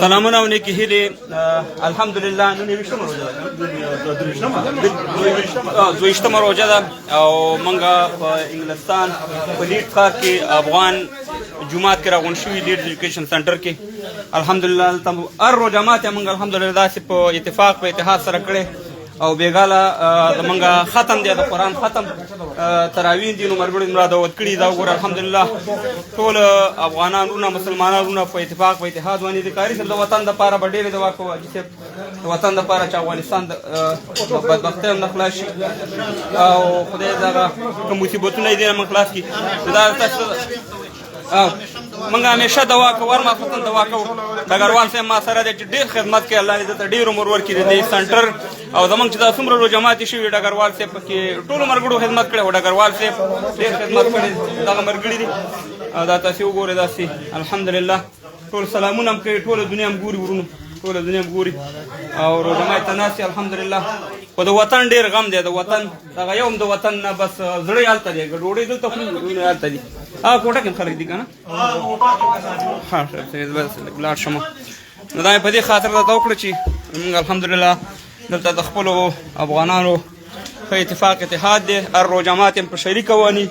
سلامونه او نیکی هیلې الحمدلله نن 22مه روژه ده او موږ په انګلستان په لیډ ښار کې افغان جومات کې راغونډ شوي لیډ ایجوکیشن سنټر کې الحمدلله هلته هر روژه ماتې موږ الحمدلله داسې په اتفاق په اتحاد سره کړې او بیګاله زمونږ ختم دی د قرآن ختم تراویح دي نو ملګرو مې را دعوت کړي دا وګوره الحمدلله ټول افغانان وروڼه مسلمانان وروڼه په اتفاق په اتحاد باندې د کاري صاحب د وطن دپاره به ډېرې دعا کوو حاجي صاحب د وطن دپاره چې افغانستان د بدبختۍ هم نه خلاص شي او خدای دغه کوم مصیبتونه یې دې نه خلاص کړي دا تاسو موږ همیشه دعا کوو هر ماخوستن دعا کوو ډګروال صاحب ما سره دی چې ډېر خدمت کوي الله دې ته ډېر عمر ورکړي د دې سنټر او زموږ چې دا څومره روژه ماتې شوي ډګروال صاحب پکې ټولو ملګرو خدمت کړی او ډګروال صاحب ډېر خدمت کړی دغه ملګري دي او دا تاسې وګورئ داسې الحمدلله ټول سلامونه هم کوي ټوله دنیا هم ګوري ورونو ټوله دنیا هم ګوري او روژه ماتې ته ناست الحمدلله خو د وطن ډېر غم دی د وطن دغه یو هم د وطن نه بس زړه یې هلته دی ډوډۍ دلته خوري زړونه یې هلته دي کوټه کې هم خلک دي که نه ښه لاړ شم نو دا مې په دې خاطر راته وکړه چې موږ الحمدلله دلته د خپلو افغانانو په اتفاق اتحاد دی هر روژه ماتې هم په شریکه واني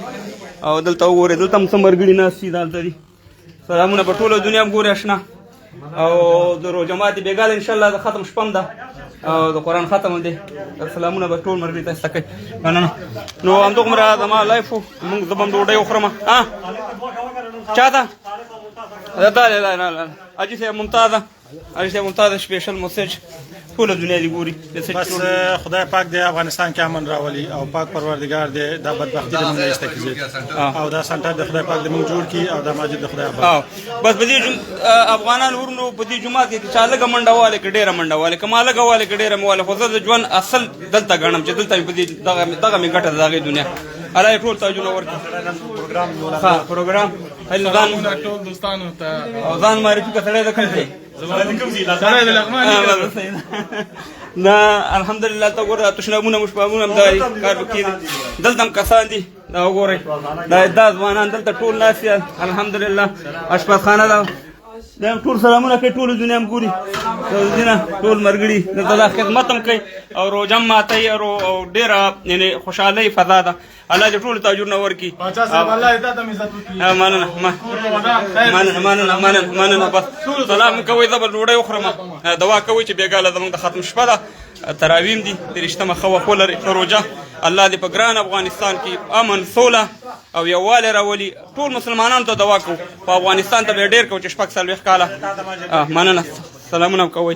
او دلته وګورئ دلته هم څه ملګري ناست دي دلته دي سلامونه په ټوله دنیا هم ګوري اشنا او د روژه ماتې بېګاله انشاءالله د ختم شپه هم ده او د قرآن ختم هم دی سلامونه به ټول ملګري تاسو ته کوي مننه نو همدغومره زما لایف و مونږ زه به هم ډوډۍ وخورم چا ته حاجي صاحب ممتازه حاجي صاحب ممتازه سپیشل مسیج ټوله دنیا دې ګوري بس خدای پاک دې افغانستان کې امن راولي او پاک پروردګار دې دا بدبختي دې موږ نه ایسته کړي او دا سنټر د خدای پاک دې موږ جوړ کړي او دا مسجد د خدای آباد بس په دې افغانان ورونو په دې جومات کې چا لږه منډه واله کې ډېره منډه واله که ما لږه واله کې ډېره مې واله خو زه د ژوند اصل دلته ګڼم چې دلته مې په دې دغه مې ګټه د هغې دنیا الله یې ټول تاجونه ورکړي پروګرام ټول دوستانو ته او ځان معرفي که سړی د کوم ځای سړی د لغمان نه الحمدلله ته ګوره تشنابونه مشبابونه هم دا کار پکې دي دلته هم کسان دي دا وګورئ دا ځوانان دلته ټول ناست دي الحمدلله اشپزخانه ده دا هم ټول سلامونه کوي ټوله دنیا هم ګوري ټول ملګري دلته دا خدمت هم کوي او روژه هم ماتوي او ډېره یعنې خوشحالۍ فضا ده الله دې ټولو ته اجرونه ورکړي مننه بس سلام کوئ زه به ډوډۍ وخورم دعا کوئ چې بېګاله زموږ د ختم شپه ده تراویم دي د رښتمه ښه وخت ولري ښه روژه الله دې په ګران افغانستان کې امن سوله او یووالی راولي ټول مسلمانانو ته دعا کوو په افغانستان ته به یې ډېر کوو چې 4 کاله مننه سلامونه کوئ